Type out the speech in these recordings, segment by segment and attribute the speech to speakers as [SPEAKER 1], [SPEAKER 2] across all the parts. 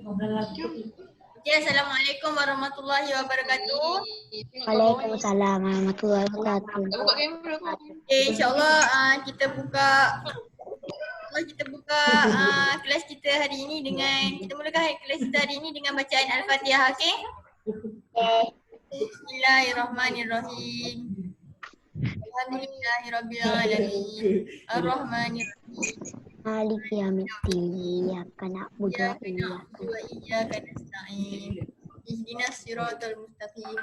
[SPEAKER 1] Okay, Assalamualaikum warahmatullahi wabarakatuh.
[SPEAKER 2] Waalaikumsalam warahmatullahi wabarakatuh.
[SPEAKER 1] Okay, InsyaAllah kita buka kelas kita hari ini dengan, kita mulakan kelas kita hari ini dengan bacaan Al-Fatihah, okay? Bismillahirrahmanirrahim. Alhamdulillahirrabbilalamin. Ar-Rahmanirrahim.
[SPEAKER 2] Maliki yaumiddin. Iyyaka na'budu wa
[SPEAKER 1] iyyaka nasta'in. Ihdinas siratal mustaqim.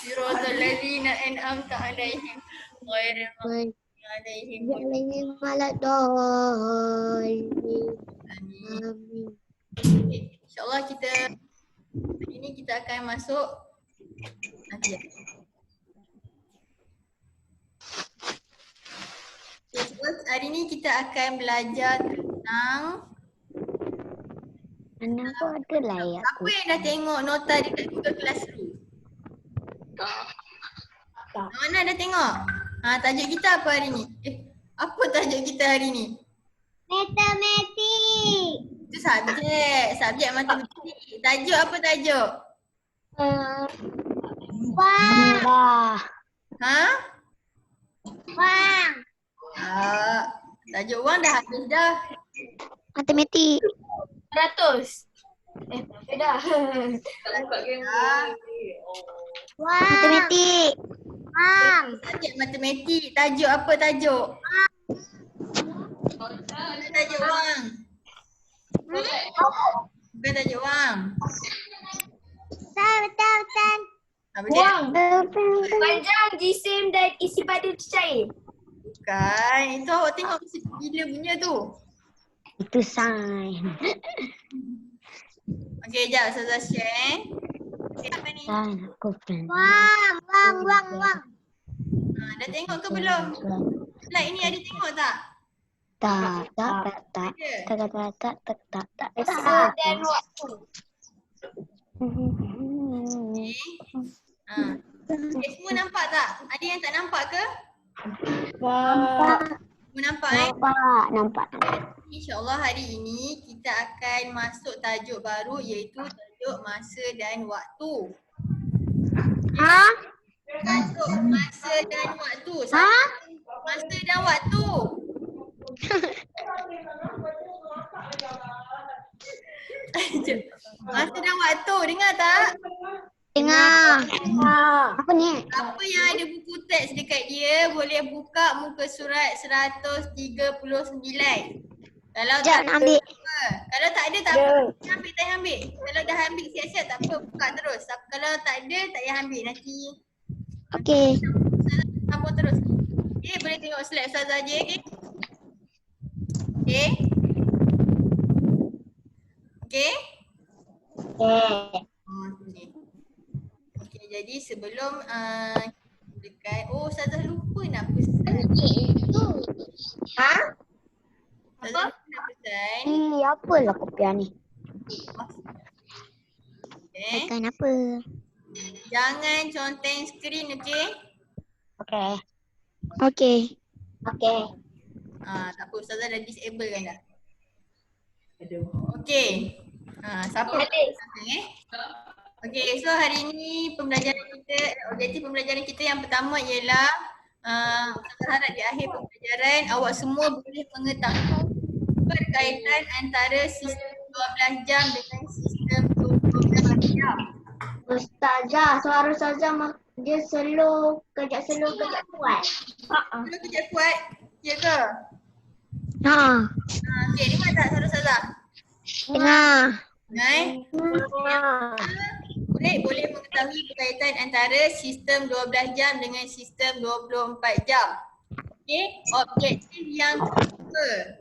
[SPEAKER 1] Siratal ladzina an'amta 'alaihim ghairil maghdubi 'alaihim
[SPEAKER 2] waladdallin.
[SPEAKER 1] Amin. InsyaAllah kita hari ini kita akan masuk nanti ya. Hari ini kita akan belajar tentang
[SPEAKER 2] Mana aku ada layak.
[SPEAKER 1] apa yang dah tengok nota dekat Google Classroom? Mana dah tengok? Tajuk kita apa hari ni? Apa tajuk kita hari ni?
[SPEAKER 2] Matematik.
[SPEAKER 1] Itu subjek matematik. Tajuk apa tajuk?
[SPEAKER 2] Wah.
[SPEAKER 1] Wang. Tajuk wang dah habis dah.
[SPEAKER 2] Matematik.
[SPEAKER 3] 100. Dah.
[SPEAKER 2] Matematik. Wang.
[SPEAKER 1] Subjek matematik. Tajuk apa tajuk? Tajuk wang. Bukan tajuk wang.
[SPEAKER 2] Betul.
[SPEAKER 3] Wang. Panjang, jisim dan isi pada cair.
[SPEAKER 1] Bukan. Itu awak tengok bila punya tu.
[SPEAKER 2] Itu sains.
[SPEAKER 1] Okey, jap Ustazah share. Okay, apa ni?
[SPEAKER 2] Aku friend.
[SPEAKER 1] Wang. Dah tengok ke belum? Slide ni ada tengok tak?
[SPEAKER 2] Tak.
[SPEAKER 3] Masa dan waktu.
[SPEAKER 1] Okay. Semua nampak tak? Ada yang tak nampak ke? Semua nampak
[SPEAKER 2] Nampak.
[SPEAKER 1] InsyaAllah hari ini kita akan masuk tajuk baru iaitu tajuk masa dan waktu. Tajuk masa dan waktu. Masa dan waktu. Masa dan waktu, dengar tak?
[SPEAKER 2] Dengar. Apa ni?
[SPEAKER 1] Apa yang ada buku teks dekat dia boleh buka muka surat 139. Kalau tak
[SPEAKER 2] Jangan ambil.
[SPEAKER 1] apa. Kalau tak ada tak apa. Tak payah ambil. Kalau dah ambil siap-siap tak apa, buka terus. Kalau tak ada tak payah ambil nanti.
[SPEAKER 2] Okey.
[SPEAKER 1] Sambung terus. Okay, boleh tengok slide Ustazah je, okey? Okey? Okey? Okey. Okey, jadi sebelum dekat Ustazah lupa nak pesan. Ustazah lupa nak pesan.
[SPEAKER 2] Apalah kopiah ni?
[SPEAKER 1] Okay.
[SPEAKER 2] Tekan apa?
[SPEAKER 1] Jangan conteng skrin, okey?
[SPEAKER 2] Okey.
[SPEAKER 1] Tak apa, Ustazah dah disable kan dah? Okey. Siapa? Okey, so hari ni objektif pembelajaran kita yang pertama ialah Ustazah harap di akhir pembelajaran awak semua boleh mengetahui berkaitan antara sistem 12 jam dengan sistem 24 jam.
[SPEAKER 3] Ustazah, suara Ustazah dia slow, kejap kuat.
[SPEAKER 1] Kalau kejap kuat, ya ke? Okey, dengar tak suara Ustazah?
[SPEAKER 2] Dengar.
[SPEAKER 1] Boleh mengetahui berkaitan antara sistem 12 jam dengan sistem 24 jam. Okey, objektif yang kedua.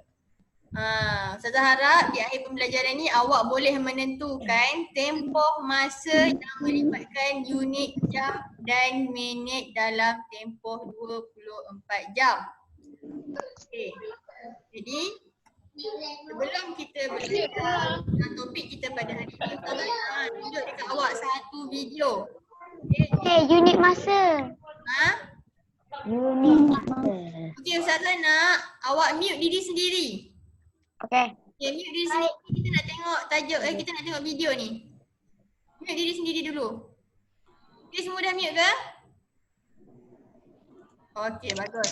[SPEAKER 1] Ustazah harap di akhir pembelajaran ni awak boleh menentukan tempoh masa yang melibatkan unit jam dan minit dalam tempoh 24 jam. Okey. Jadi sebelum kita belajar topik kita pada hari ini, Ustazah tunjuk dekat awak satu video.
[SPEAKER 2] Unit masa. Unit masa.
[SPEAKER 1] Okey, Ustazah nak awak mute diri sendiri.
[SPEAKER 2] Okey.
[SPEAKER 1] Okay, mute diri sendiri. Kita nak tengok tajuk, kita nak tengok video ni. Mute diri sendiri dulu. Okay, semua dah mute ke? Okay, bagus.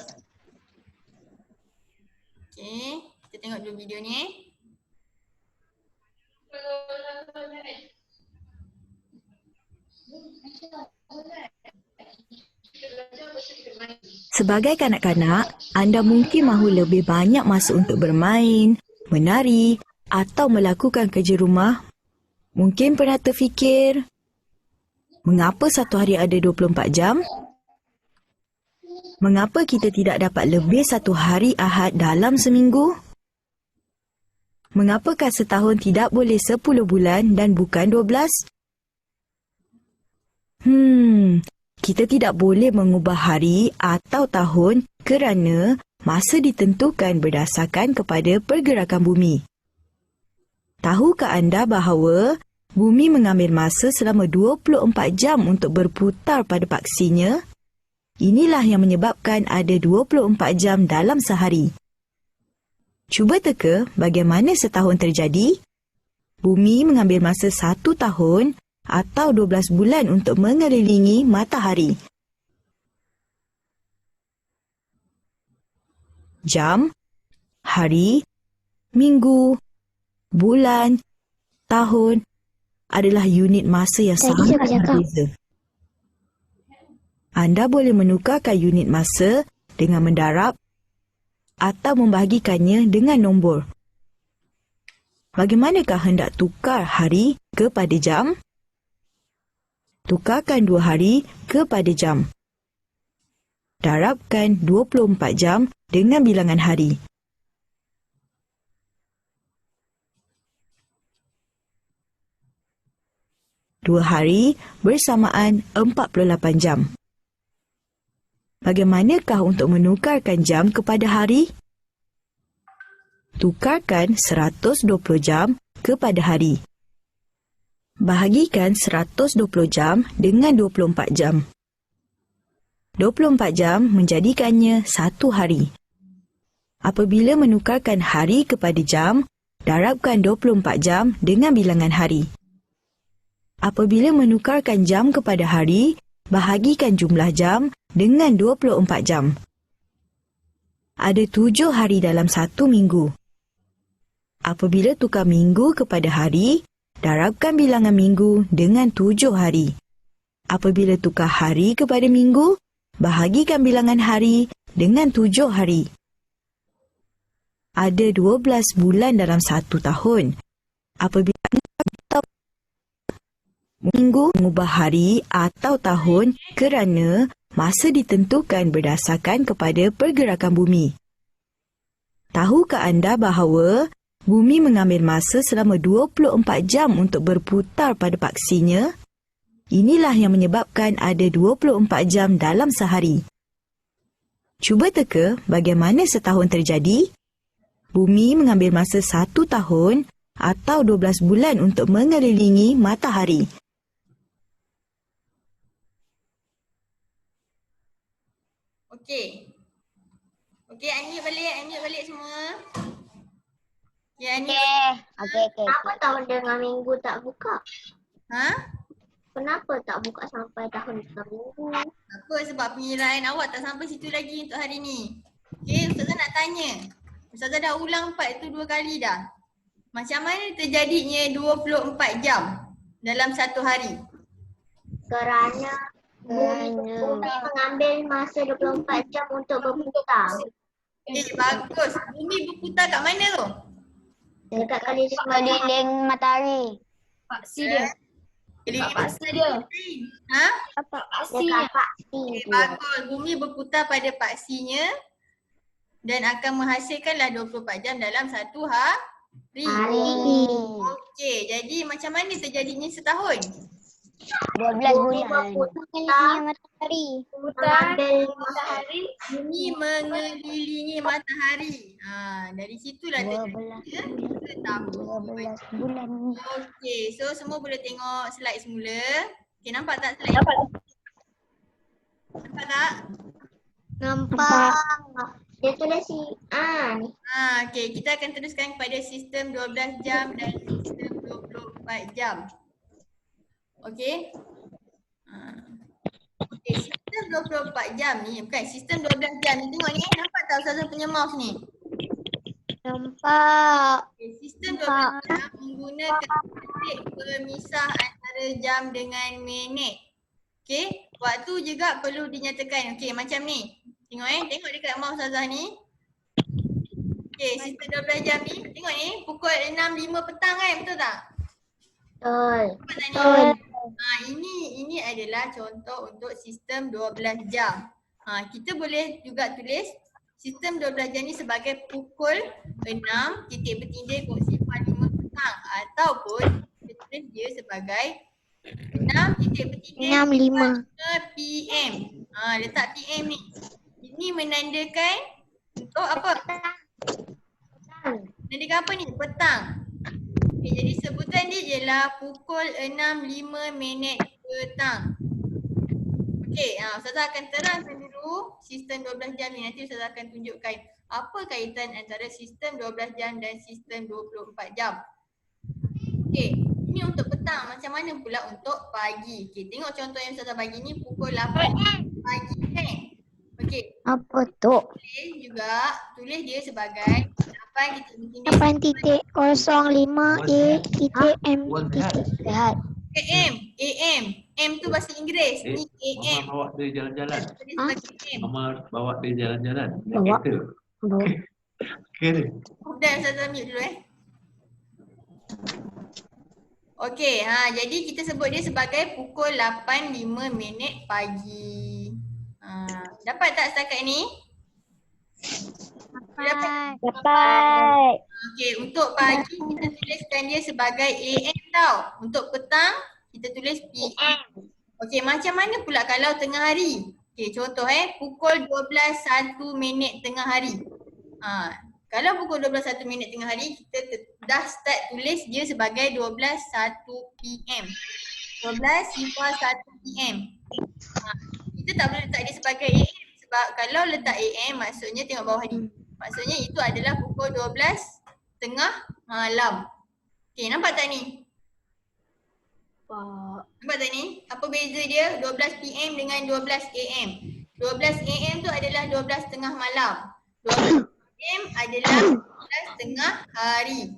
[SPEAKER 1] Okay, kita tengok dulu video ni.
[SPEAKER 4] Sebagai kanak-kanak, anda mungkin mahu lebih banyak masa untuk bermain, menari atau melakukan kerja rumah. Mungkin pernah terfikir, mengapa satu hari ada 24 jam? Mengapa kita tidak dapat lebih satu hari Ahad dalam seminggu? Mengapakah setahun tidak boleh 10 bulan dan bukan 12? Kita tidak boleh mengubah hari atau tahun kerana masa ditentukan berdasarkan kepada pergerakan bumi. Tahukah anda bahawa bumi mengambil masa selama 24 jam untuk berputar pada paksinya? Inilah yang menyebabkan ada 24 jam dalam sehari. Cuba teka bagaimana setahun terjadi? Bumi mengambil masa 1 tahun atau 12 bulan untuk mengelilingi matahari. Jam, hari, minggu, bulan, tahun adalah unit masa yang
[SPEAKER 2] Tadi
[SPEAKER 4] sangat
[SPEAKER 2] siapa cakap?
[SPEAKER 4] berbeza. Anda boleh menukarkan unit masa dengan mendarab atau membahagikannya dengan nombor. Bagaimanakah hendak tukar hari kepada jam? Tukarkan 2 hari kepada jam. Darabkan 24 jam dengan bilangan hari. Dua hari bersamaan 48 jam. Bagaimanakah untuk menukarkan jam kepada hari? Tukarkan 120 jam kepada hari. Bahagikan 120 jam dengan 24 jam. 24 jam menjadikannya 1 hari. Apabila menukarkan hari kepada jam, darabkan 24 jam dengan bilangan hari. Apabila menukarkan jam kepada hari, bahagikan jumlah jam dengan 24 jam. Ada 7 hari dalam 1 minggu. Apabila tukar minggu kepada hari, darabkan bilangan minggu dengan 7 hari. Apabila tukar hari kepada minggu, bahagikan bilangan hari dengan 7 hari. Ada 12 bulan dalam 1 tahun. Apabila minggu mengubah hari atau tahun kerana masa ditentukan berdasarkan kepada pergerakan bumi. Tahukah anda bahawa bumi mengambil masa selama 24 jam untuk berputar pada paksinya? Inilah yang menyebabkan ada 24 jam dalam sehari. Cuba teka bagaimana setahun terjadi? Bumi mengambil masa 1 tahun atau 12 bulan untuk mengelilingi matahari.
[SPEAKER 1] Okey. Okey, unmute balik semua. Ya, ni.
[SPEAKER 3] Okay.
[SPEAKER 2] Kenapa tahun dengan minggu tak buka?
[SPEAKER 1] Ha?
[SPEAKER 2] Kenapa tak buka sampai tahun dengan minggu?
[SPEAKER 1] Apa sebab pengiraan awak tak sampai situ lagi untuk hari ni? Okey, Ustazah nak tanya. Ustazah dah ulang part tu 2 kali dah. Macam mana terjadinya 24 jam dalam satu hari?
[SPEAKER 2] Kerana bumi mengambil masa 24 jam untuk berputar.
[SPEAKER 1] Bagus. Bumi berputar kat mana tu?
[SPEAKER 2] Dekat keliling matahari.
[SPEAKER 3] Paksi dia.
[SPEAKER 1] Keliling
[SPEAKER 3] Paksa dia.
[SPEAKER 1] Ha?
[SPEAKER 2] Dekat paksi dia.
[SPEAKER 1] Bagus. Bumi berputar pada paksinya dan akan menghasilkanlah 24 jam dalam satu hari. Okey, jadi macam mana terjadinya setahun?
[SPEAKER 2] 12 bulan.
[SPEAKER 3] Matahari.
[SPEAKER 1] Bumi mengelilingi matahari. Dari situlah terjadinya setahun.
[SPEAKER 2] 12 bulan.
[SPEAKER 1] Okey, so semua boleh tengok slide semula. Okey, nampak tak slide? Nampak tak?
[SPEAKER 2] Nampak.
[SPEAKER 3] Dia tulis si ni.
[SPEAKER 1] Okey, kita akan teruskan kepada sistem 12 jam dan sistem 24 jam. Okey. Okey, sistem 24 jam ni, bukan sistem 12 jam ni. Tengok ni, nampak tak Ustazah punya mouse ni?
[SPEAKER 3] Nampak.
[SPEAKER 1] Okay, sistem 12 jam menggunakan detik pemisah antara jam dengan minit. Okey, waktu juga perlu dinyatakan. Okey, macam ni. Tengok dekat mouse Ustazah ni. Okey, sistem 12 jam ni, tengok ni, pukul 6.05 petang kan, betul tak?
[SPEAKER 3] Betul.
[SPEAKER 1] Nampak tak ni? Ini adalah contoh untuk sistem 12 jam. Kita boleh juga tulis sistem 12 jam ni sebagai pukul 6 titik bertindih 05 petang ataupun kita tulis dia sebagai 6 titik bertindih
[SPEAKER 3] 6.05.
[SPEAKER 1] PM. Letak PM ni. Ini menandakan untuk apa? Menandakan apa ni? Petang. Okay, jadi sebutan dia ialah pukul 6.05 petang. Okey, Ustazah akan terangkan dulu sistem 12 jam ni. Nanti Ustazah akan tunjukkan apa kaitan antara sistem 12 jam dan sistem 24 jam. Okey, ini untuk petang. Macam mana pula untuk pagi? Okey, tengok contoh yang Ustazah bagi ni pukul 8 pagi kan? Okey,
[SPEAKER 2] Apa tu?
[SPEAKER 1] boleh juga tulis dia sebagai 8 titik
[SPEAKER 2] 8.05 titik M titik. Lihat.
[SPEAKER 1] AM. M tu bahasa Inggeris. Ni AM.
[SPEAKER 5] Mama bawa dia jalan-jalan.
[SPEAKER 1] Tulis sebagai M.
[SPEAKER 5] Mama bawa dia jalan-jalan. Naik
[SPEAKER 2] Bawa.
[SPEAKER 5] kereta. Okey ni.
[SPEAKER 1] Dah Ustazah mute dulu Okey, jadi kita sebut dia sebagai pukul 8.05 pagi. Dapat tak setakat ni?
[SPEAKER 2] Dapat.
[SPEAKER 1] Okey, untuk pagi kita tuliskan dia sebagai AM tau. Untuk petang kita tulis PM. Okey, macam mana pula kalau tengah hari? Okey, contoh pukul 12.01 tengah hari. Kalau pukul 12.01 tengah hari, kita dah start tulis dia sebagai 12.01 PM. 12.01 PM. Kita tak boleh letak dia sebagai AM sebab kalau letak AM maksudnya tengok bawah ni. Maksudnya itu adalah pukul 12 tengah malam. Okey, nampak tak ni? Nampak tak ni? Apa beza dia 12 PM dengan 12 AM? 12 AM tu adalah 12 tengah malam. 12 PM adalah 12 tengah hari.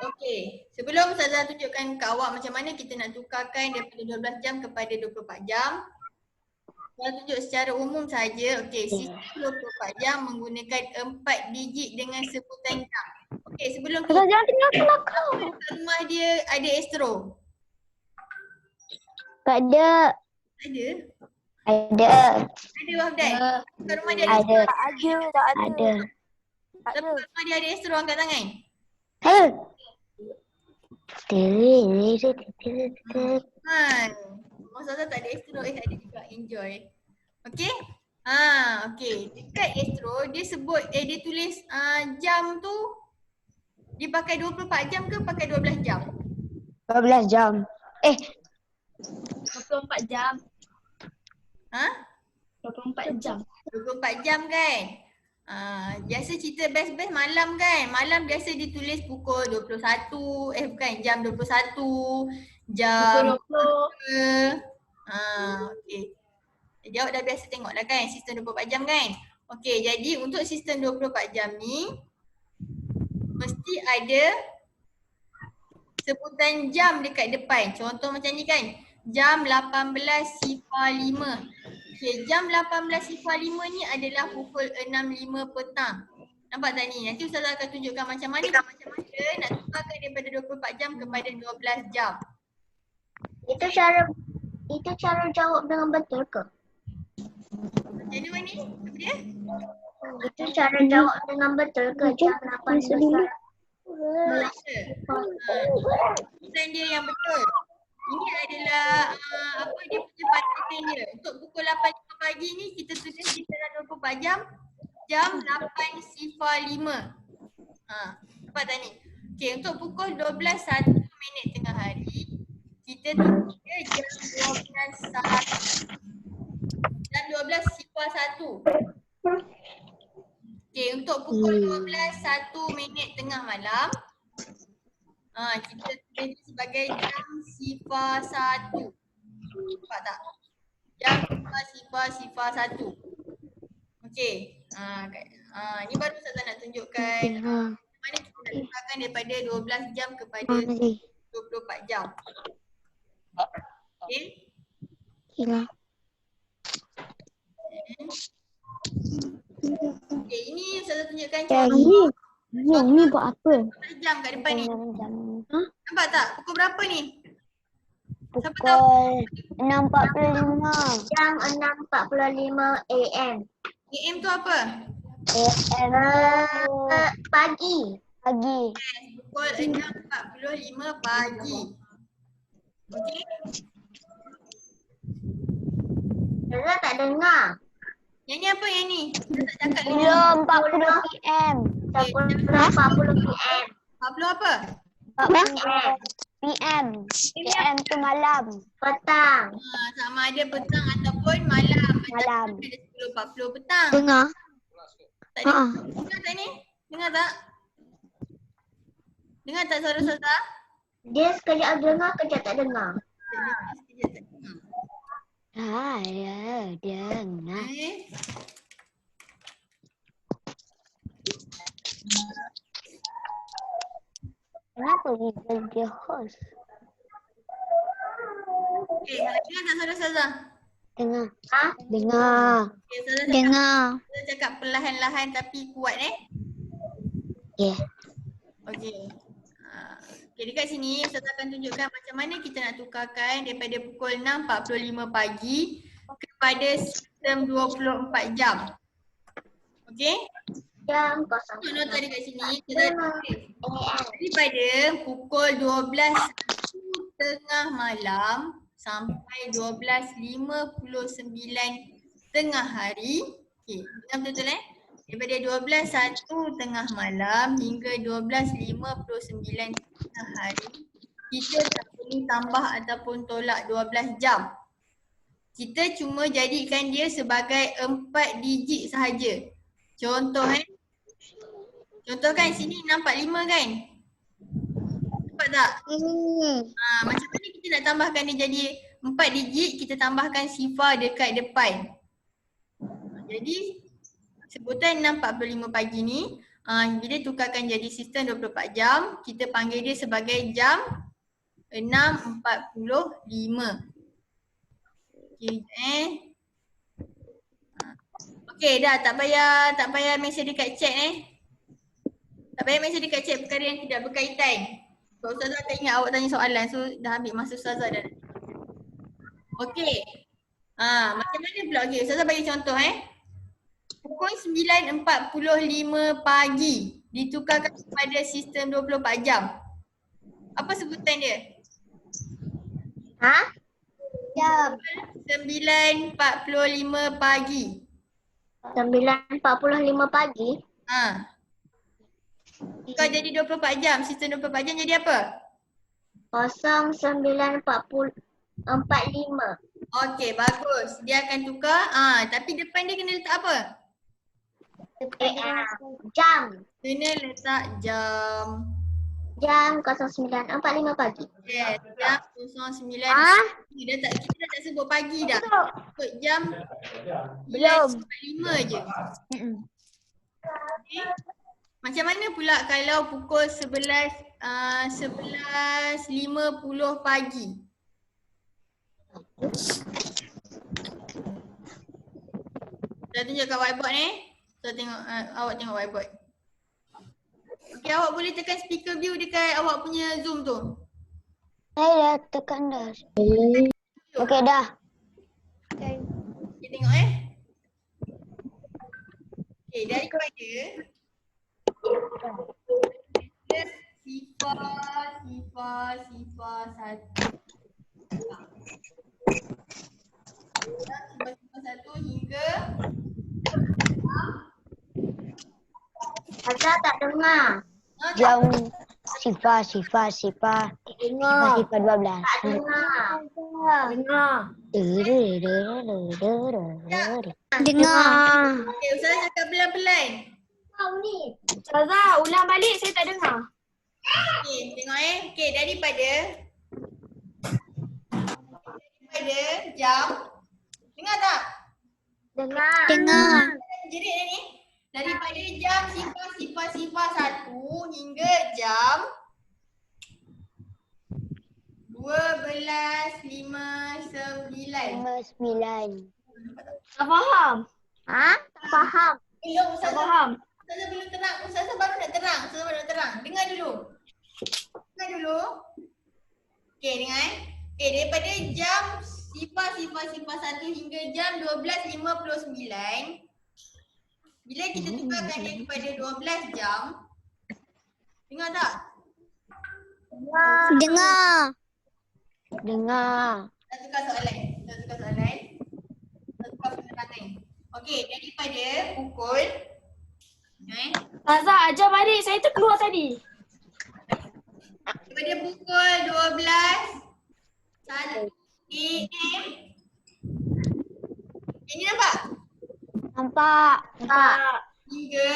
[SPEAKER 1] Okey, sebelum Ustazah tunjukkan ke awak macam mana kita nak tukarkan daripada 12 jam kepada 24 jam. Saya tunjuk secara umum saja. Okey, sistem 24 jam menggunakan 4 digit dengan sebutan jam. Okey, sebelum tu
[SPEAKER 2] Jangan tinggal kelakar.
[SPEAKER 1] dekat rumah dia ada astro.
[SPEAKER 2] Tak ada.
[SPEAKER 1] Ada?
[SPEAKER 2] Ada.
[SPEAKER 1] Ada Wafdan? Dekat rumah dia ada
[SPEAKER 2] Ada.
[SPEAKER 1] astro.
[SPEAKER 2] Ada.
[SPEAKER 1] Dekat rumah dia ada astro angkat tangan.
[SPEAKER 2] Hei.
[SPEAKER 1] Ustazah tak ada astro, ada juga enjoy. Okey? Okey. Dekat astro dia sebut, dia tulis jam tu dia pakai 24 jam ke pakai 12 jam?
[SPEAKER 2] 12 jam.
[SPEAKER 3] 24 jam. 24 jam.
[SPEAKER 1] 24 jam kan? Biasa cerita best-best malam kan? Malam biasa ditulis pukul 21, bukan jam 21, jam 20. Okey. Jadi awak dah biasa tengok dah kan sistem 24 jam kan? Okey, jadi untuk sistem 24 jam ni mesti ada sebutan jam dekat depan. Contoh macam ni kan? Jam 18.05. Okey, jam 18.05 ni adalah pukul 6.05 petang. Nampak tak ni? Nanti Ustazah akan tunjukkan macam mana nak tukarkan daripada 24 jam kepada 12 jam.
[SPEAKER 3] Itu cara jawab dengan betul ke?
[SPEAKER 1] Macam mana ni? Apa dia?
[SPEAKER 3] Itu cara jawab dengan betul ke? Jam 18.
[SPEAKER 1] Bukan dia yang betul. Ini adalah apa dia punya patahan dia. Untuk pukul 8.05 pagi ni kita tulis di dalam 24 jam, jam 8.05. Nampak tak ni? Okey, untuk pukul 12.01 tengah hari kita tulis dia jam 12.01. Jam 12.01. Okey, untuk pukul 12, 1 minit tengah malam, kita tulis sebagai jam sifar 1. Nampak tak? Jam sifar 1. Okey. Ni baru Ustazah nak tunjukkan mana kita nak tukarkan daripada 12 jam kepada 24 jam. Okey.
[SPEAKER 2] Gila.
[SPEAKER 1] Okey, ini Ustazah tunjukkan
[SPEAKER 2] Ya,
[SPEAKER 1] contoh
[SPEAKER 2] ni buat apa?
[SPEAKER 1] 12 jam kat depan ni.
[SPEAKER 2] Hah?
[SPEAKER 1] Nampak tak? Pukul berapa ni? Siapa tahu?
[SPEAKER 2] Pukul 6.45.
[SPEAKER 3] Jam 6.45 AM.
[SPEAKER 1] AM tu apa?
[SPEAKER 2] AM
[SPEAKER 3] Pagi.
[SPEAKER 2] pagi.
[SPEAKER 1] Pukul 6.45 pagi. Okey.
[SPEAKER 3] Saya tak dengar.
[SPEAKER 1] Yang ni apa yang ni? Kita tak cakap ni.
[SPEAKER 2] Belum 40 PM.
[SPEAKER 3] 40 PM.
[SPEAKER 1] 40 apa?
[SPEAKER 2] 40 PM. PM tu malam.
[SPEAKER 3] Petang.
[SPEAKER 1] Sama ada petang ataupun malam.
[SPEAKER 2] Malam.
[SPEAKER 1] Ada 10.40 petang.
[SPEAKER 2] Dengar.
[SPEAKER 1] Tak ada. Dengar tak ni? Dengar tak? Dengar tak suara Ustazah?
[SPEAKER 3] Dia sekejap dengar, sekejap tak dengar.
[SPEAKER 1] Sekejap tak dengar.
[SPEAKER 2] Saya dengar.
[SPEAKER 1] Eh?
[SPEAKER 2] Kenapa dia host?
[SPEAKER 1] Dengar tak suara Ustazah?
[SPEAKER 2] Dengar.
[SPEAKER 3] Ha?
[SPEAKER 2] Dengar.
[SPEAKER 1] Okay, Ustazah cakap,
[SPEAKER 2] Dengar.
[SPEAKER 1] Ustazah cakap perlahan-lahan tapi kuat
[SPEAKER 2] Ya.
[SPEAKER 1] Okey. Okay, dekat sini Ustazah akan tunjukkan macam mana kita nak tukarkan daripada pukul 6.45 pagi kepada sistem 24 jam. Okey?
[SPEAKER 3] Jam
[SPEAKER 1] Untuk nota dekat sini kita tulis
[SPEAKER 3] AM.
[SPEAKER 1] daripada pukul 12 tengah malam sampai 12.59 tengah hari. Okey, dengar betul-betul Daripada 12.1 tengah malam hingga 12.59 tengah hari, kita tak boleh tambah ataupun tolak 12 jam. Kita cuma jadikan dia sebagai 4 digit sahaja. Contoh Contoh kan sini 645 kan? Nampak tak? Macam mana kita nak tambahkan dia jadi 4 digit, kita tambahkan sifar dekat depan. Jadi sebutan 6.45 pagi ni, bila tukarkan jadi sistem 24 jam, kita panggil dia sebagai jam 6.45. Okey, Okey, dah tak payah mesej dekat chat Tak payah mesej dekat chat perkara yang tidak berkaitan. Sebab Ustazah akan ingat awak tanya soalan, so dah ambil masa Ustazah dah. Okey. Macam mana pula? Okey, Ustazah bagi contoh Pukul 9.45 pagi ditukarkan kepada sistem 24 jam. Apa sebutan dia?
[SPEAKER 3] Ha?
[SPEAKER 2] Jam.
[SPEAKER 1] 9.45 pagi.
[SPEAKER 3] 9.45 pagi.
[SPEAKER 1] Tukar jadi 24 jam. Sistem 24 jam jadi apa?
[SPEAKER 3] 09.45.
[SPEAKER 1] Okey, bagus. Dia akan tukar. Tapi depan dia kena letak apa?
[SPEAKER 3] Jam.
[SPEAKER 1] Kena letak jam.
[SPEAKER 3] Jam 09.45 pagi.
[SPEAKER 1] Yes, jam 09. Kita dah tak sebut pagi dah. Sebut jam 9.45 je. Okay. Macam mana pula kalau pukul 11.50 pagi? Dah tunjuk kat whiteboard So tengok, awak tengok whiteboard. Okey, awak boleh tekan speaker view dekat awak punya Zoom tu.
[SPEAKER 2] Saya dah tekan dah. Okey dah.
[SPEAKER 1] Okay, tengok Okey, daripada sifar 1. Sifar 1 hingga
[SPEAKER 3] Azhar tak dengar.
[SPEAKER 2] Jam sifar 12.
[SPEAKER 3] Tak dengar.
[SPEAKER 2] Dengar.
[SPEAKER 1] Okey, Ustazah cakap pelan-pelan.
[SPEAKER 3] Ustazah, ulang balik saya tak dengar.
[SPEAKER 1] Okey, tengok Okey, daripada jam. Dengar tak?
[SPEAKER 3] Dengar.
[SPEAKER 1] Jerit dah ni. Daripada jam 00.00 hingga jam 12.59.
[SPEAKER 2] 9.
[SPEAKER 3] Tak faham.
[SPEAKER 2] Tak faham.
[SPEAKER 1] Belum
[SPEAKER 3] Tak
[SPEAKER 1] Ustazah.
[SPEAKER 3] faham.
[SPEAKER 1] Ustazah belum terang. Ustazah baru nak terang. Ustazah baru nak terang. Dengar dulu. Okey, dengar Okey, daripada jam 00.01 hingga jam 12.59. Bila kita tukarkan dia kepada 12 jam. Dengar tak?
[SPEAKER 2] Dengar.
[SPEAKER 1] Kita tukar soalan. Kita tukar penerangan. Okey, daripada pukul
[SPEAKER 3] Ustazah, ajar balik. Saya terkeluar tadi.
[SPEAKER 1] daripada pukul 12.01 AM. Ini nampak?
[SPEAKER 2] Nampak.
[SPEAKER 1] Hingga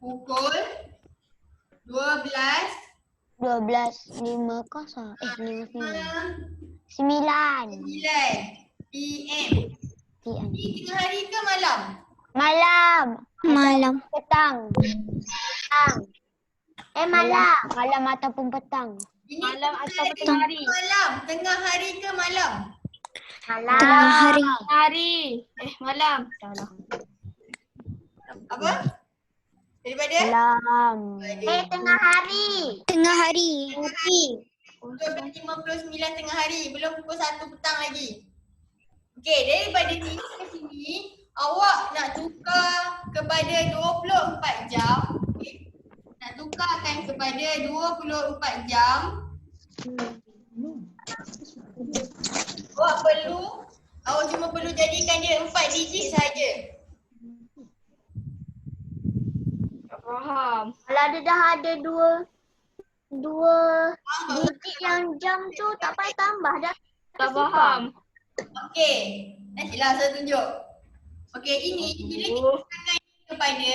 [SPEAKER 1] pukul 12
[SPEAKER 2] 12.50. 59.
[SPEAKER 1] 9 PM. Ini tengah hari ke malam?
[SPEAKER 2] Malam. Petang. Malam ataupun petang.
[SPEAKER 1] Ini
[SPEAKER 3] Malam atau
[SPEAKER 1] tengah
[SPEAKER 3] tengah hari?
[SPEAKER 1] malam. Tengah hari ke malam?
[SPEAKER 2] Tengah hari.
[SPEAKER 3] Hari. Malam.
[SPEAKER 1] Apa? Daripada?
[SPEAKER 2] Malam.
[SPEAKER 1] Tengah hari.
[SPEAKER 2] Tengah hari.
[SPEAKER 1] 12.59 tengah hari. Belum pukul 1 petang lagi. Okey, daripada sini ke sini, awak nak tukar kepada 24 jam. Okay. Nak tukarkan kepada 24 jam. Awak cuma perlu jadikan dia 4 digit saja.
[SPEAKER 3] Tak faham.
[SPEAKER 2] Kalau dia dah ada dua digit yang jam tu tak payah tambah dah.
[SPEAKER 3] Tak faham.
[SPEAKER 1] Okey, nantilah saya tunjuk. Okey, ini bila kita tukarkan kepada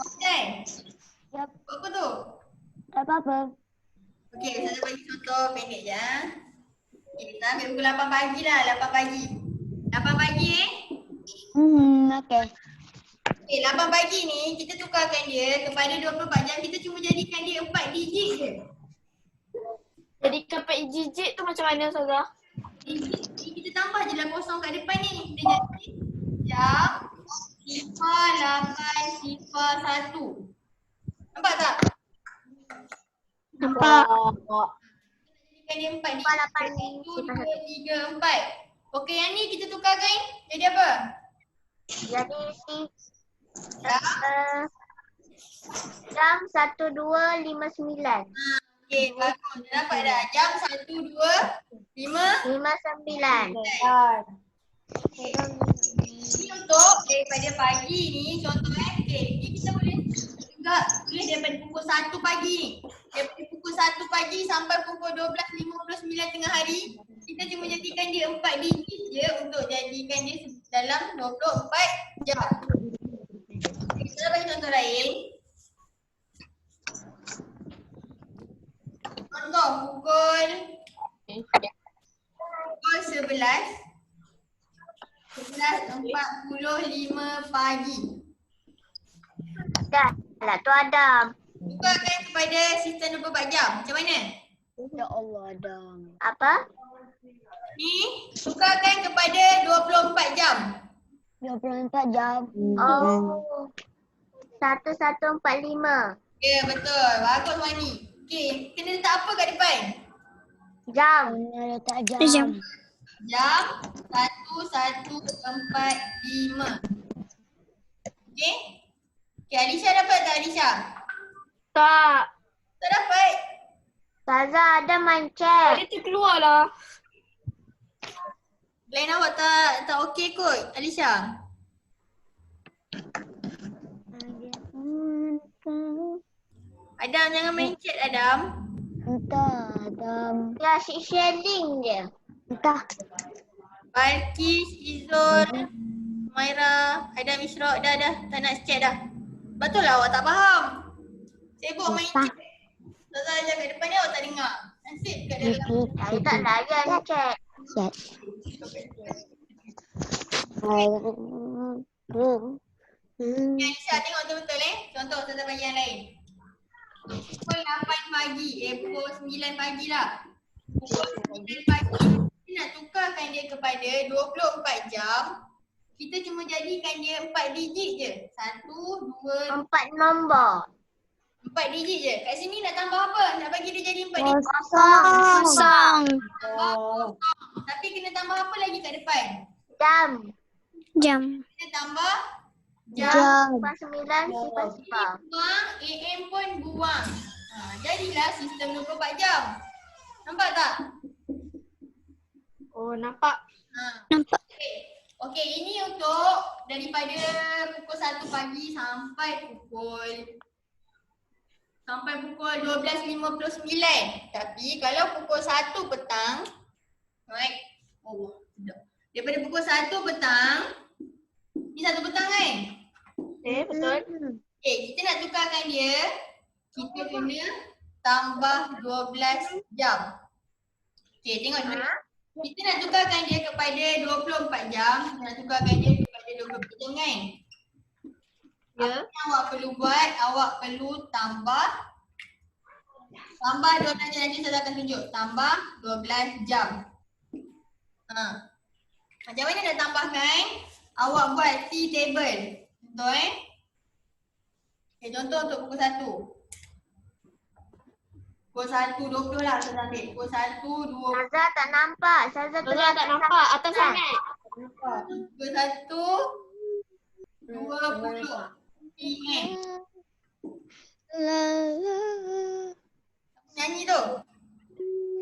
[SPEAKER 1] okey.
[SPEAKER 2] Yap.
[SPEAKER 1] Apa tu?
[SPEAKER 2] Tak apa-apa.
[SPEAKER 1] Okey, saya bagi contoh pendek je. Okey, kita ambil pukul 8 pagi lah, 8 pagi. 8 pagi
[SPEAKER 2] Okey.
[SPEAKER 1] Okey, 8 pagi ni kita tukarkan dia kepada 24 jam, kita cuma jadikan dia 4 digit je.
[SPEAKER 3] Jadi kepek jijik tu macam mana Ustazah?
[SPEAKER 1] Digit ni kita tambah je lah kosong kat depan ni. Dia jadi jam 08.01. Nampak tak?
[SPEAKER 2] Nampak.
[SPEAKER 1] Jadikan dia 4 digit. 1, 2, 3, 4. Okey, yang ni kita tukarkan jadi apa?
[SPEAKER 2] Jadi
[SPEAKER 1] Jam?
[SPEAKER 2] jam 12.59.
[SPEAKER 1] Okey, bagus. Dah dapat dah. Jam 12.59.
[SPEAKER 2] 59.
[SPEAKER 1] Ini untuk daripada pagi ni, contoh okey, ni kita boleh juga tulis daripada pukul 1 pagi ni. Daripada pukul 1 pagi sampai pukul 12.59 tengah hari, kita cuma jadikan dia 4 digit je untuk jadikan dia dalam 24 jam. Kita bagi contoh lain. Contoh pukul 11.45 pagi.
[SPEAKER 2] Dah lah tu Adam.
[SPEAKER 1] Tukarkan kepada sistem 24 jam. Macam mana?
[SPEAKER 2] Ya Allah Adam. Apa?
[SPEAKER 1] Ni tukarkan kepada 24 jam.
[SPEAKER 2] 24 jam. Oh. 1145.
[SPEAKER 1] Ya, betul. Bagus Wani. Okey, kena letak apa kat depan?
[SPEAKER 2] Jam. Letak jam.
[SPEAKER 1] Jam 1145. Okey? Okey, Alisha dapat tak Alisha?
[SPEAKER 3] Tak.
[SPEAKER 1] Tak dapat.
[SPEAKER 2] Saza ada main chat.
[SPEAKER 3] Dia terkeluar lah.
[SPEAKER 1] Line awak tak okey kot, Alisha. Adam, jangan main chat Adam.
[SPEAKER 2] Entah Adam. Ya, sharing je. Entah.
[SPEAKER 1] Balkis, Izul, Maira, Haidam, Ishraq, dah. Tak nak check dah. Betul lah awak tak faham. Sibuk main
[SPEAKER 2] Tak.
[SPEAKER 1] chat. Ustazah ajar kat depan ni awak tak dengar. Nasib kat dalam.
[SPEAKER 2] Saya tak layan chat.
[SPEAKER 1] Yang Isyak tengok betul-betul Contoh Ustazah bagi yang lain. Pukul 8 pagi, pukul 9 pagi lah. Pukul 9 pagi, kita nak tukarkan dia kepada 24 jam. Kita cuma jadikan dia 4 digit je. 1, 2,
[SPEAKER 2] 4 nombor.
[SPEAKER 1] 4 digit je. Kat sini nak tambah apa? Nak bagi dia jadi 4 digit.
[SPEAKER 2] Kosong.
[SPEAKER 1] Tambah kosong. Tapi kena tambah apa lagi kat depan?
[SPEAKER 2] Jam.
[SPEAKER 1] Kena tambah jam.
[SPEAKER 2] Sifar 9, sifar.
[SPEAKER 1] Buang, AM pun buang. Jadilah sistem 24 jam. Nampak tak?
[SPEAKER 3] Oh, nampak.
[SPEAKER 1] Nampak. Okey, ini untuk daripada pukul 1 pagi sampai pukul 12.59. Tapi kalau pukul 1 petang, right? Oh, sedap. Daripada pukul 1 petang, ni 1 petang kan?
[SPEAKER 3] Betul.
[SPEAKER 1] Okay, kita nak tukarkan dia, kita kena tambah 12 jam. Okay, tengok dulu. Kita nak tukarkan dia kepada 24 jam, kita nak tukarkan dia kepada 24 jam kan?
[SPEAKER 3] Ya.
[SPEAKER 1] Apa yang awak perlu buat, awak perlu tambah 12 jam, nanti saya akan tunjuk. Tambah 12 jam. Macam mana nak tambahkan? Awak buat T-table. Contoh Okay, contoh untuk pukul 1. Pukul 1.20 lah saya ambil. Pukul 1.20.
[SPEAKER 2] Saza tak nampak. Saza
[SPEAKER 3] Betul tak nampak atas sangat.
[SPEAKER 1] Pukul 1.20 PM. Nyanyi tu.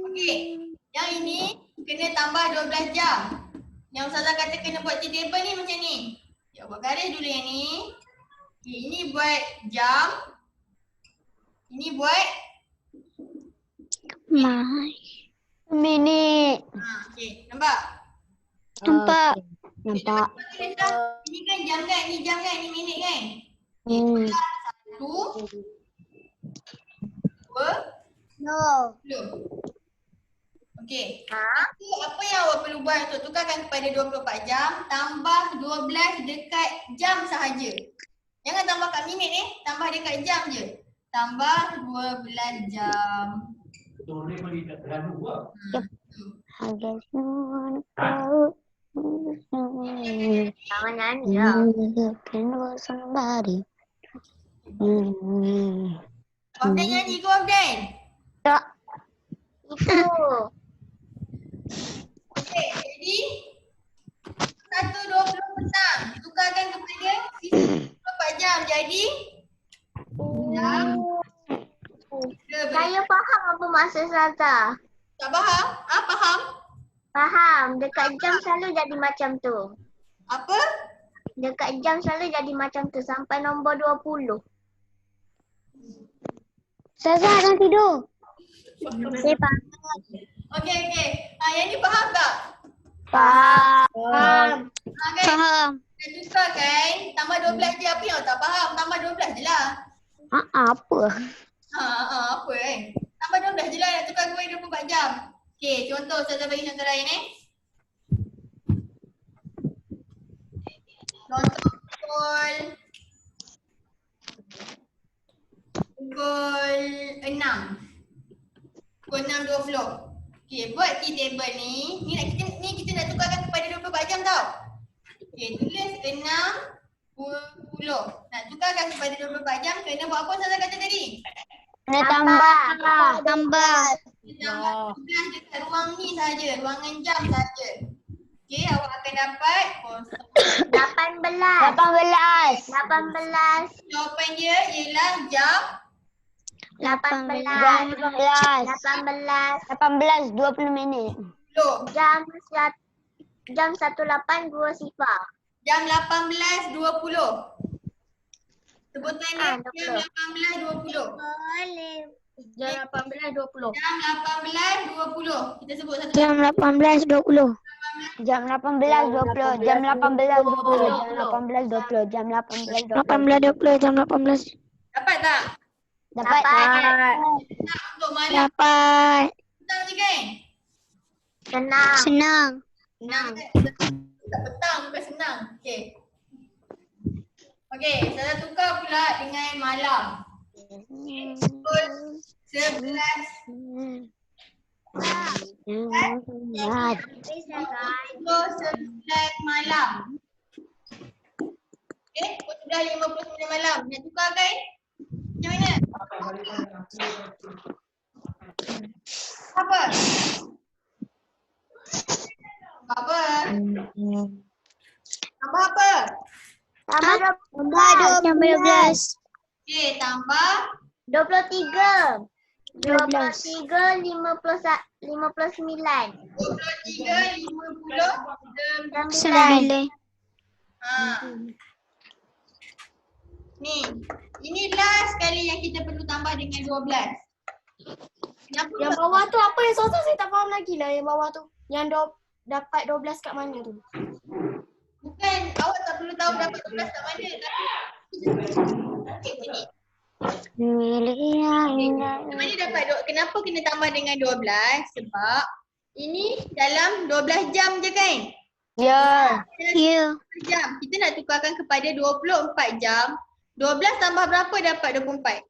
[SPEAKER 1] Okey. Yang ini kena tambah 12 jam. Yang Ustazah kata kena buat T-table ni macam ni. Ya, buat garis dulu yang ni. Okay, ini buat jam. Ini buat
[SPEAKER 2] minit.
[SPEAKER 1] okey. Nampak?
[SPEAKER 2] Nampak.
[SPEAKER 1] Nampak. Ini kan jam kan? Ni jam kan? Ni minit kan? Okay, 1, 2,
[SPEAKER 2] No.
[SPEAKER 1] 10. Okey. Apa yang awak perlu buat untuk tukarkan kepada 24 jam, tambah 12 dekat jam sahaja. Jangan tambah kat minit tambah dekat jam je. Tambah 12 jam.
[SPEAKER 5] Boleh bagi kat dalam dua.
[SPEAKER 2] Jangan nyanyi lah.
[SPEAKER 1] Abdan nyanyi ke Abdan?
[SPEAKER 2] Tak. Itu.
[SPEAKER 1] Okey, jadi 1.20 petang tukarkan kepada 24 jam. Jadi jam.
[SPEAKER 2] Saya faham apa maksud Saza.
[SPEAKER 1] Tak faham? Faham?
[SPEAKER 2] Faham. Dekat jam selalu jadi macam tu.
[SPEAKER 1] Apa?
[SPEAKER 2] Dekat jam selalu jadi macam tu sampai nombor 20. Saza nak tidur. Saya faham.
[SPEAKER 1] Okey. Yang ni faham tak?
[SPEAKER 2] Faham.
[SPEAKER 1] Kan?
[SPEAKER 2] Faham.
[SPEAKER 1] Kita tukarkan tambah 12 je. Apa yang awak tak faham? Tambah 12 je lah.
[SPEAKER 2] Apa?
[SPEAKER 1] Apa kan? Tambah 12 je lah nak tukar kepada 24 jam. Okey, contoh saya bagi contoh lain Contoh pukul 6. Pukul 6.20. Okey, buat T-table ni. Kita nak tukarkan kepada 24 jam tau. Okey, tulis 6.20. Nak tukarkan kepada 24 jam, kena buat apa Ustazah kata tadi?
[SPEAKER 2] Kena tambah.
[SPEAKER 1] Tambah 12 dekat ruang ni saja, ruangan jam saja. Okey, awak akan dapat
[SPEAKER 2] 18.
[SPEAKER 1] Jawapan dia ialah jam
[SPEAKER 2] 18, 20 minit.
[SPEAKER 1] 10.
[SPEAKER 2] Jam 182 sifar.
[SPEAKER 1] Jam 18.20. Sebutan dia jam 18.20.
[SPEAKER 3] Jam 18.20.
[SPEAKER 1] Jam 18.20. Kita sebut satu
[SPEAKER 2] Jam 18.20.
[SPEAKER 6] Jam 18.20. Jam 18.20. Jam 18.20. Jam 18.20.
[SPEAKER 2] 18.20. Jam 18.
[SPEAKER 1] Dapat tak?
[SPEAKER 6] Dapat.
[SPEAKER 1] Untuk malam
[SPEAKER 2] Dapat.
[SPEAKER 1] petang je kan?
[SPEAKER 2] Senang.
[SPEAKER 1] Senang kan? Tak petang bukan senang. Okey. Okey, saya tukar pula dengan malam. Pukul 11. Pukul 11 malam. Okey, pukul 11.59 malam. Nak tukar kan? Macam mana? Apa? Apa? Tambah apa?
[SPEAKER 2] Tambah 12.
[SPEAKER 1] Okey, tambah
[SPEAKER 2] 23.
[SPEAKER 6] 12.
[SPEAKER 2] 23, 59.
[SPEAKER 1] 23, 50,
[SPEAKER 2] 9.
[SPEAKER 1] Ni, ini last kali yang kita perlu tambah dengan 12. Kenapa?
[SPEAKER 3] Yang bawah tu apa yang susah saya tak faham lagi lah yang bawah tu. Yang dapat 12 kat mana tu?
[SPEAKER 1] Bukan, awak tak perlu tahu dapat 12 kat mana. Tapi sini. Mana dapat kenapa kena tambah dengan 12? Sebab ini dalam 12 jam je kan?
[SPEAKER 6] Ya.
[SPEAKER 2] Ya.
[SPEAKER 1] Jam. Kita nak tukarkan kepada 24 jam. 12 tambah berapa dapat 24?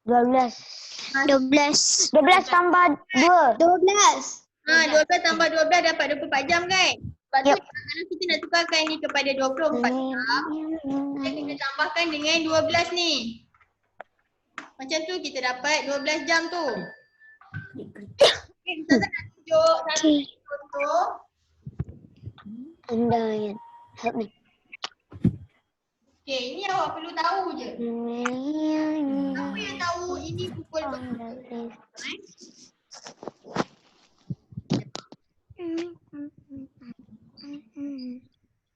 [SPEAKER 6] 12.
[SPEAKER 2] 12.
[SPEAKER 6] 12 tambah 2.
[SPEAKER 2] 12.
[SPEAKER 1] 12 tambah 12 dapat 24 jam kan? Sebab tu kalau kita nak tukarkan ni kepada 24 jam, kita kena tambahkan dengan 12 ni. Macam tu kita dapat 12 jam tu. Okay, kita nak tunjuk satu contoh.
[SPEAKER 6] Help me.
[SPEAKER 1] Okay, ini awak perlu tahu je. Siapa yang tahu ini pukul berapa?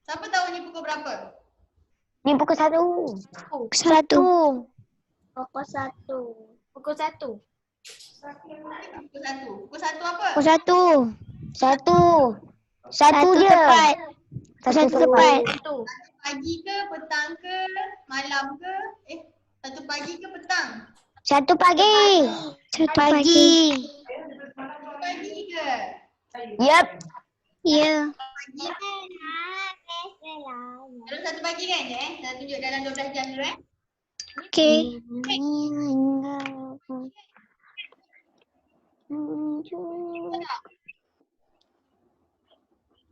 [SPEAKER 1] Siapa tahu ni pukul berapa?
[SPEAKER 6] Ni pukul 1.
[SPEAKER 2] Pukul 1.
[SPEAKER 1] Pukul 1.
[SPEAKER 3] Pukul 1.
[SPEAKER 1] Pukul 1 apa?
[SPEAKER 6] Pukul 1. 1 je.
[SPEAKER 2] Tepat.
[SPEAKER 6] Satu
[SPEAKER 2] tepat.
[SPEAKER 1] Pagi ke, petang ke, malam ke? Satu pagi ke petang?
[SPEAKER 6] 1 pagi.
[SPEAKER 2] Pagi.
[SPEAKER 1] Pagi ke?
[SPEAKER 6] Yep.
[SPEAKER 2] Ya.
[SPEAKER 1] Pagi. Dalam satu pagi kan? Saya tunjuk dalam 12 jam dulu
[SPEAKER 2] Okey.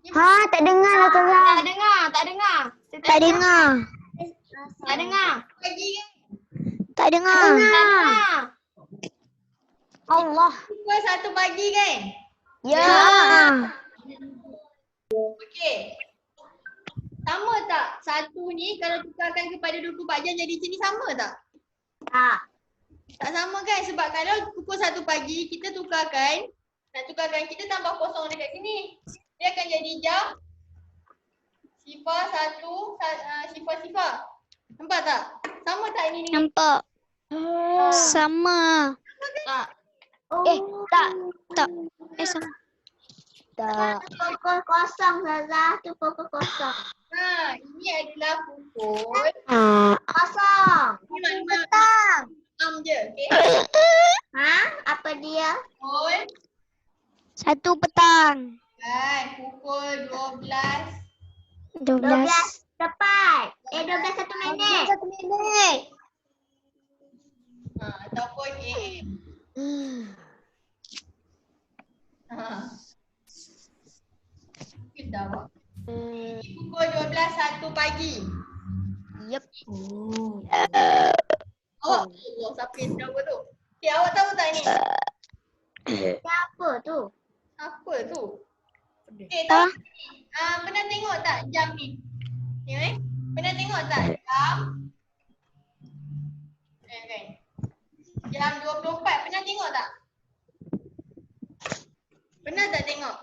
[SPEAKER 6] Ha, tak dengar lah korang.
[SPEAKER 3] Tak dengar.
[SPEAKER 2] Tak dengar.
[SPEAKER 3] Tak dengar.
[SPEAKER 1] Pagi kan?
[SPEAKER 2] Tak dengar.
[SPEAKER 6] Allah.
[SPEAKER 1] Pukul 1 pagi kan?
[SPEAKER 6] Ya.
[SPEAKER 1] Okey. Sama tak? Satu ni kalau tukarkan kepada 24 jam jadi macam ni sama tak?
[SPEAKER 2] Tak.
[SPEAKER 1] Tak sama kan? Sebab kalau pukul 1 pagi kita tukarkan, nak tukarkan kita tambah kosong dekat sini. Dia akan jadi jam sifar 1 sifar. Nampak tak? Sama tak ini ni?
[SPEAKER 2] Nampak. Sama.
[SPEAKER 3] Tak.
[SPEAKER 6] Tak.
[SPEAKER 2] Tak. Sama.
[SPEAKER 6] Tak.
[SPEAKER 2] Pukul kosong Zazah. Tu pukul kosong.
[SPEAKER 1] Ini adalah pukul
[SPEAKER 2] Kosong.
[SPEAKER 1] ni maklumat
[SPEAKER 2] Petang.
[SPEAKER 1] je, okey?
[SPEAKER 2] Apa dia?
[SPEAKER 1] Pukul
[SPEAKER 2] 1 petang.
[SPEAKER 1] kan, pukul 12.
[SPEAKER 2] 12. Tepat. 12 1 minit. 1 minit.
[SPEAKER 1] Ataupun AM. Kita awak. Ini pukul 12.01 pagi.
[SPEAKER 6] Yep.
[SPEAKER 1] Awak Allah, siapa yang tahu tu? Okay, awak tahu tak ni?
[SPEAKER 2] Siapa tu?
[SPEAKER 1] Apa tu? Okay, tahu? Pernah tengok tak jam ni? Tengok Pernah tengok tak jam? Kan? Jam 24, pernah tengok tak? Pernah tak tengok?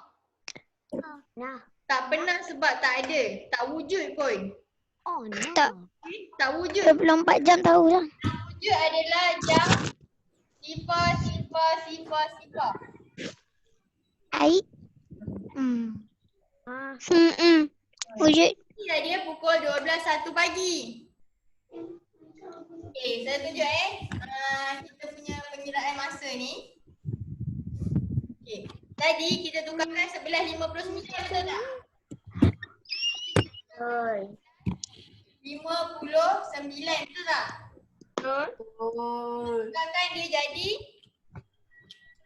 [SPEAKER 6] Nah.
[SPEAKER 1] Tak pernah sebab tak ada. Tak wujud pun.
[SPEAKER 6] Oh, no.
[SPEAKER 2] Tak.
[SPEAKER 1] Tak wujud.
[SPEAKER 2] 24 jam tahu lah.
[SPEAKER 1] Wujud adalah jam Sifar.
[SPEAKER 6] Aik. Wujud.
[SPEAKER 1] Inilah dia pukul 12.01 pagi. Okey, saya tunjuk kita punya pengiraan masa ni. Okey. Tadi kita tukarkan 11.59 betul tak?
[SPEAKER 2] Betul.
[SPEAKER 1] 59 betul tak?
[SPEAKER 3] Betul.
[SPEAKER 1] Tukarkan dia jadi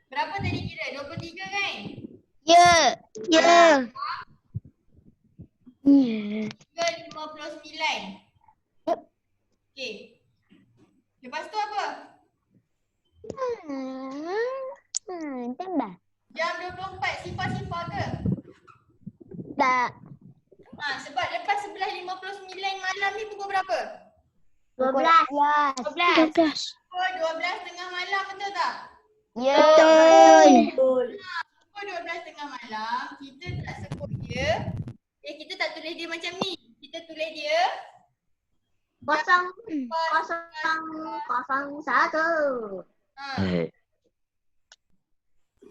[SPEAKER 1] berapa tadi kira? 23 kan?
[SPEAKER 6] Ya. Ya.
[SPEAKER 1] 59. Okey. Lepas tu apa?
[SPEAKER 6] Tambah.
[SPEAKER 1] Jam 24 sifar ke?
[SPEAKER 6] Tak.
[SPEAKER 1] Sebab lepas 11.59 malam ni pukul berapa?
[SPEAKER 2] 12.
[SPEAKER 3] 12.
[SPEAKER 1] Pukul 12 tengah malam betul tak?
[SPEAKER 6] Ya.
[SPEAKER 3] Betul.
[SPEAKER 1] Pukul 12 tengah malam kita tak sebut dia. Kita tak tulis dia macam ni. Kita tulis dia
[SPEAKER 2] 001.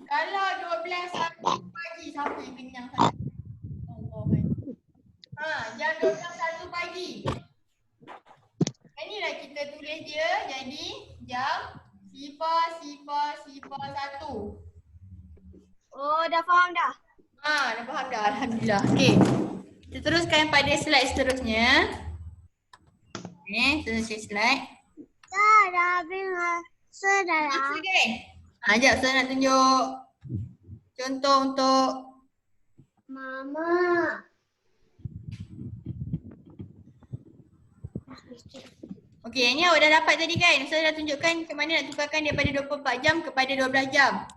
[SPEAKER 1] Kalau 12.01 pagi siapa yang kenyang sangat? Jam 12.01 pagi. Inilah kita tulis dia jadi jam 00.01.
[SPEAKER 3] Oh, dah faham dah.
[SPEAKER 1] Dah faham dah. Alhamdulillah. Okey. Kita teruskan pada slide seterusnya. Teruskan slide. Masa kan? Sekejap saya nak tunjuk contoh untuk
[SPEAKER 2] Mama.
[SPEAKER 1] okey, ni awak dah dapat tadi kan? Saya dah tunjukkan macam mana nak tukarkan daripada 24 jam kepada 12 jam.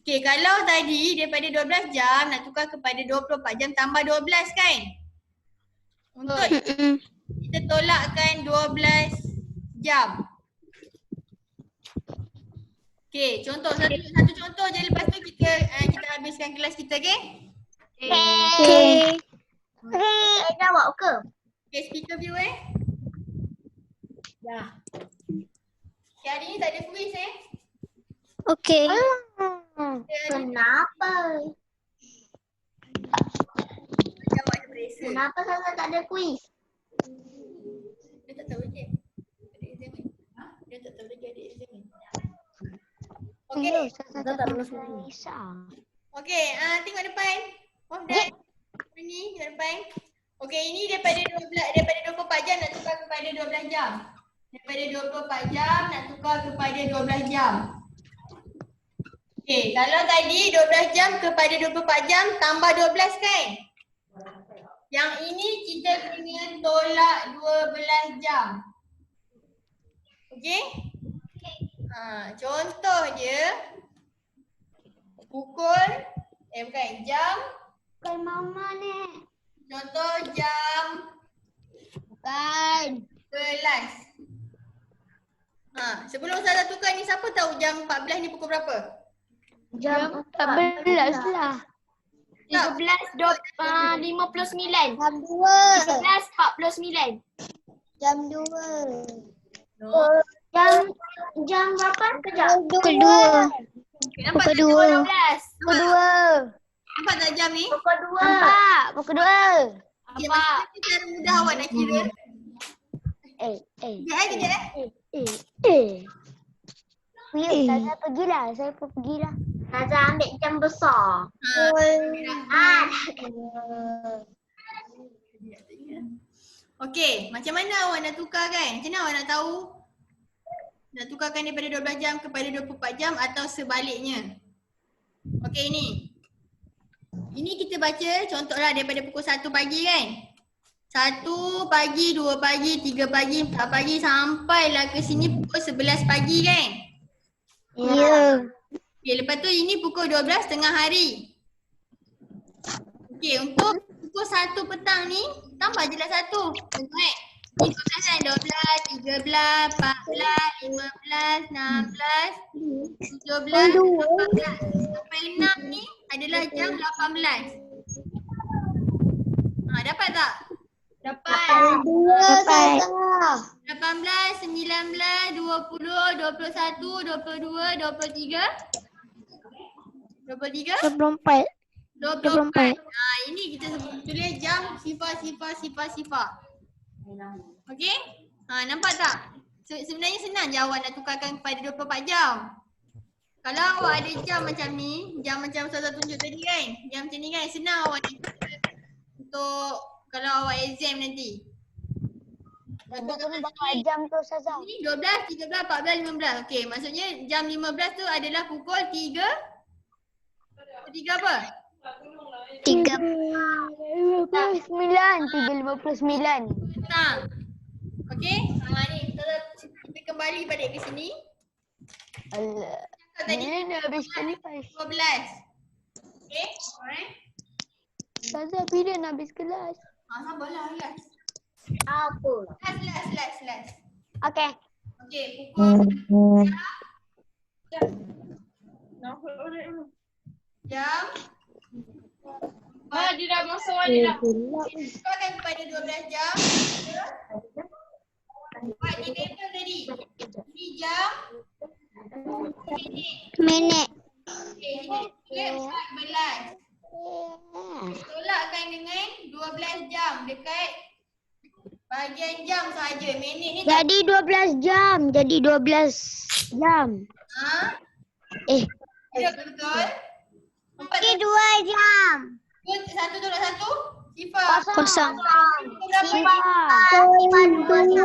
[SPEAKER 1] Okey, kalau tadi daripada 12 jam nak tukar kepada 24 jam tambah 12 kan? Untuk kita tolakkan 12 jam. Okey, contoh satu contoh je, lepas tu kita habiskan kelas kita, okey?
[SPEAKER 6] Okay.
[SPEAKER 2] Saya jawab ke?
[SPEAKER 1] Okey, speaker view
[SPEAKER 3] Dah.
[SPEAKER 1] Okay, hari ni tak ada quiz
[SPEAKER 6] Okay.
[SPEAKER 2] Kenapa?
[SPEAKER 1] Jawab ada peresa.
[SPEAKER 2] Kenapa saya tak ada kuis?
[SPEAKER 1] Dia tak tahu lagi ada exam ni. Dia tak tahu lagi ada exam ni. Okey. Okey, tengok depan. Wafdan. Ini tengok depan. Okey, ini daripada 24 jam nak tukar kepada 12 jam. Daripada 24 jam nak tukar kepada 12 jam. Okey, kalau tadi 12 jam kepada 24 jam tambah 12 kan? Yang ini kita kena tolak 12 jam. Okey? Contoh je pukul jam.
[SPEAKER 6] Bukan mama ni.
[SPEAKER 1] Contoh jam
[SPEAKER 6] Bukan.
[SPEAKER 1] 11. Sebelum saya tukar ni siapa tahu jam 14 ni pukul berapa?
[SPEAKER 2] Jam
[SPEAKER 6] 14 lah.
[SPEAKER 3] 13.59.
[SPEAKER 6] Jam 2.
[SPEAKER 3] 13.49.
[SPEAKER 6] Jam 2.
[SPEAKER 1] No.
[SPEAKER 2] jam berapa? Kejap.
[SPEAKER 6] Pukul 2.
[SPEAKER 1] Nampak tak
[SPEAKER 6] Pukul
[SPEAKER 1] jam
[SPEAKER 6] 2.
[SPEAKER 1] 12?
[SPEAKER 6] Pukul 2.
[SPEAKER 1] Nampak tak jam ni?
[SPEAKER 2] Pukul 2.
[SPEAKER 6] Nampak? Pukul 2.
[SPEAKER 1] Okay, maksudnya cara mudah awak nak kira. Kejap.
[SPEAKER 6] Ustazah pergilah. Saya pun pergilah.
[SPEAKER 2] Nazar ambil jam besar.
[SPEAKER 1] Okey, macam mana awak nak tukar kan? Macam mana awak nak tahu? Nak tukarkan daripada 12 jam kepada 24 jam atau sebaliknya? Okey, ini. Ini kita baca contohlah daripada pukul 1 pagi kan? 1 pagi, 2 pagi, 3 pagi, 4 pagi sampailah ke sini pukul 11 pagi kan?
[SPEAKER 6] Ya.
[SPEAKER 1] Okey, lepas tu ini pukul 12 tengah hari. Okey, untuk pukul 1 petang ni tambah je lah 1. Tengok Ni 12 kan? 12, 13, 14, 15, 16, 17, 18. Sampai 6 ni adalah jam 18. Dapat tak?
[SPEAKER 3] Dapat.
[SPEAKER 6] 2
[SPEAKER 1] 18, 19, 20, 21, 22, 23? 23?
[SPEAKER 6] 24.
[SPEAKER 1] 24. Ini kita tulis jam sifar. Okey? Nampak tak? Sebenarnya senang je awak nak tukarkan kepada 24 jam. Kalau awak ada jam macam ni, jam macam Ustazah tunjuk tadi kan, jam macam ni kan, senang awak nak untuk kalau awak exam nanti.
[SPEAKER 6] Ada pun berapa jam tu Ustazah?
[SPEAKER 1] Ini 12, 13, 14, 15. Okey, maksudnya jam 15 tu adalah pukul 3. 3 apa?
[SPEAKER 6] 3:59. 3:59.
[SPEAKER 1] Petang. Okey? Ni kita kembali balik ke sini.
[SPEAKER 6] Alah.
[SPEAKER 1] Tadi
[SPEAKER 6] Bila nak habis kelas?
[SPEAKER 1] 12. Okey? Alright.
[SPEAKER 6] Ustazah bila nak habis kelas?
[SPEAKER 1] Sabarlah, relax.
[SPEAKER 6] Apa?
[SPEAKER 1] Last.
[SPEAKER 6] Okey.
[SPEAKER 1] Okey, pukul jam
[SPEAKER 3] Dia dah masuk ada dah.
[SPEAKER 1] tukarkan kepada 12 jam. Buat di paper tadi. Ini jam
[SPEAKER 6] Minit.
[SPEAKER 1] okey, ini 14. Tolakkan dengan 12 jam dekat bahagian jam saja. Minit ni tak
[SPEAKER 6] Jadi 12 jam. Jadi 12 jam.
[SPEAKER 1] betul.
[SPEAKER 6] Okey 2 jam.
[SPEAKER 1] Satu tolak satu. Sifar.
[SPEAKER 6] Kosong.
[SPEAKER 1] Berapa?
[SPEAKER 6] Pukul 2. 2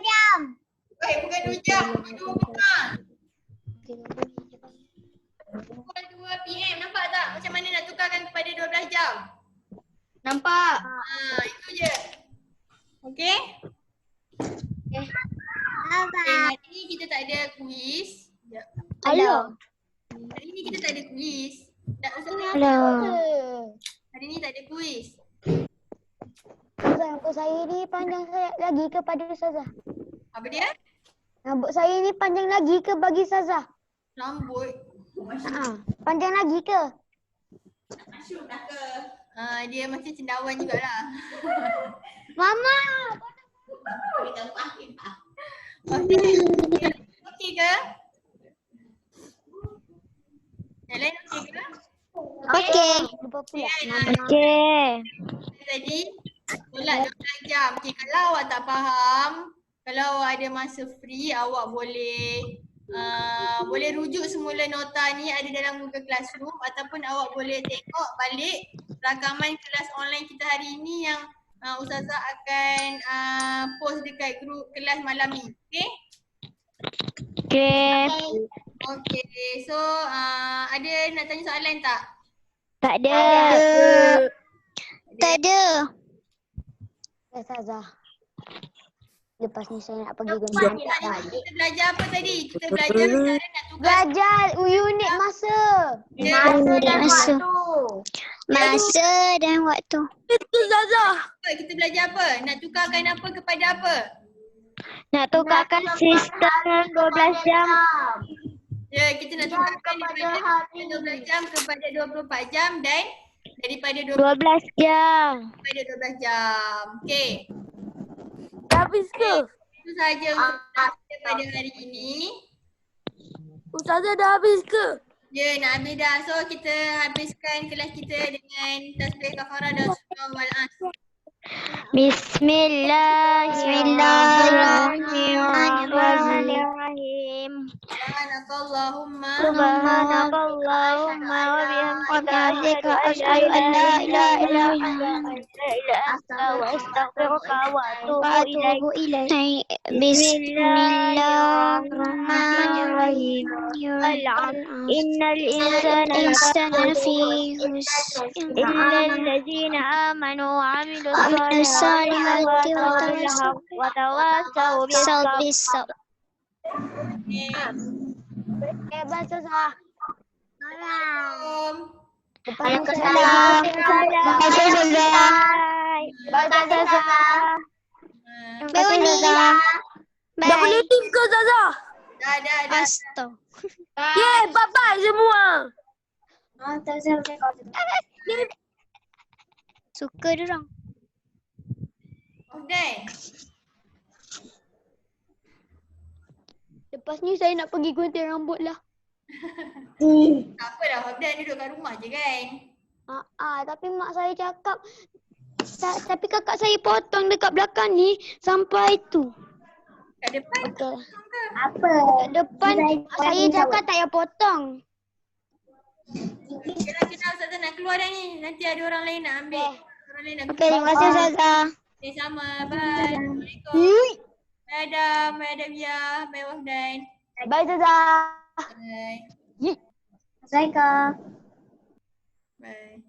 [SPEAKER 6] jam.
[SPEAKER 1] Bukan 2 jam. Pukul 2 petang. Pukul 2 PM. Nampak tak macam mana nak tukarkan kepada 12 jam?
[SPEAKER 3] Nampak?
[SPEAKER 1] Itu je. Okey? Hari ni kita tak ada kuis.
[SPEAKER 6] Hello.
[SPEAKER 1] Hari ni kita tak ada kuis. Tak usah.
[SPEAKER 6] Hello.
[SPEAKER 1] Hari ni tak ada kuis.
[SPEAKER 6] Rambut saya ni panjang lagi ke pada Ustazah?
[SPEAKER 1] Apa dia?
[SPEAKER 6] Rambut saya ni panjang lagi ke bagi Ustazah?
[SPEAKER 1] Rambut.
[SPEAKER 6] Panjang lagi ke?
[SPEAKER 1] Dia macam cendawan jugalah.
[SPEAKER 6] Mama.
[SPEAKER 1] Okey ke? Yang lain okey ke?
[SPEAKER 6] Okey. Okey.
[SPEAKER 1] Tadi tolak 12 jam. Okey, kalau awak tak faham, kalau awak ada masa free, awak boleh boleh rujuk semula nota ni ada dalam Google Classroom ataupun awak boleh tengok balik rakaman kelas online kita hari ini yang Ustazah akan post dekat grup kelas malam ni. Okey?
[SPEAKER 6] Okey.
[SPEAKER 1] Okey. So ada nak tanya soalan tak?
[SPEAKER 6] Tak ada. Tak ada. Ustazah. Lepas ni saya nak pergi guna.
[SPEAKER 1] Kita belajar apa tadi? Kita belajar cara nak tugas.
[SPEAKER 6] Belajar unit masa. Masa dan waktu.
[SPEAKER 1] Kita belajar apa? Nak tukarkan apa kepada apa?
[SPEAKER 6] Nak tukarkan sistem 12 jam.
[SPEAKER 1] Ya, kita nak tukarkan daripada 12 jam kepada 24 jam dan daripada
[SPEAKER 6] 12 jam.
[SPEAKER 1] kepada 12 jam. Okey.
[SPEAKER 3] Habis ke?
[SPEAKER 1] Itu sahaja untuk kita pada hari ini.
[SPEAKER 3] Ustazah dah habis ke?
[SPEAKER 1] Ya, nak habis dah. So, kita habiskan kelas kita dengan tasbih kafarah dan surah wal-as.
[SPEAKER 6] Bismillahirrahmanirrahim.
[SPEAKER 1] Subhanakallahumma
[SPEAKER 6] Subhanakallahumma wa bihamdika asyhadu an la ilaha illa anta wa astaghfiruka wa atubu ilaik. Bismillahirrahmanirrahim. Innal insana lafi khusr illa allazina amanu wa amilus salihati wa tawasaw bis sabr. Bahasa sah. Waalaikumsalam. Bahasa sah. Beuni.
[SPEAKER 3] Dah boleh leave ke Ustazah?
[SPEAKER 1] Dah.
[SPEAKER 3] Yeay, bye-bye semua.
[SPEAKER 6] Suka dia orang.
[SPEAKER 1] Dah.
[SPEAKER 6] Lepas ni saya nak pergi gunting rambut lah.
[SPEAKER 1] Tak apa dah, Wafdan duduk kat rumah je kan.
[SPEAKER 6] Tapi mak saya cakap tapi kakak saya potong dekat belakang ni sampai tu.
[SPEAKER 1] Kat depan
[SPEAKER 6] Okey.
[SPEAKER 2] Apa?
[SPEAKER 6] Kat depan saya cakap tak payah potong.
[SPEAKER 1] Kita Ustazah nak keluar dah ni. Nanti ada orang lain nak ambil. Orang lain nak
[SPEAKER 6] Okey, terima kasih Ustazah.
[SPEAKER 1] Okay, sama. Bye. Assalamualaikum. Bye Adam. Bye Adabia. Bye Wafdan.
[SPEAKER 6] Bye Ustazah.
[SPEAKER 1] Bye.
[SPEAKER 2] Assalamualaikum.
[SPEAKER 1] Bye.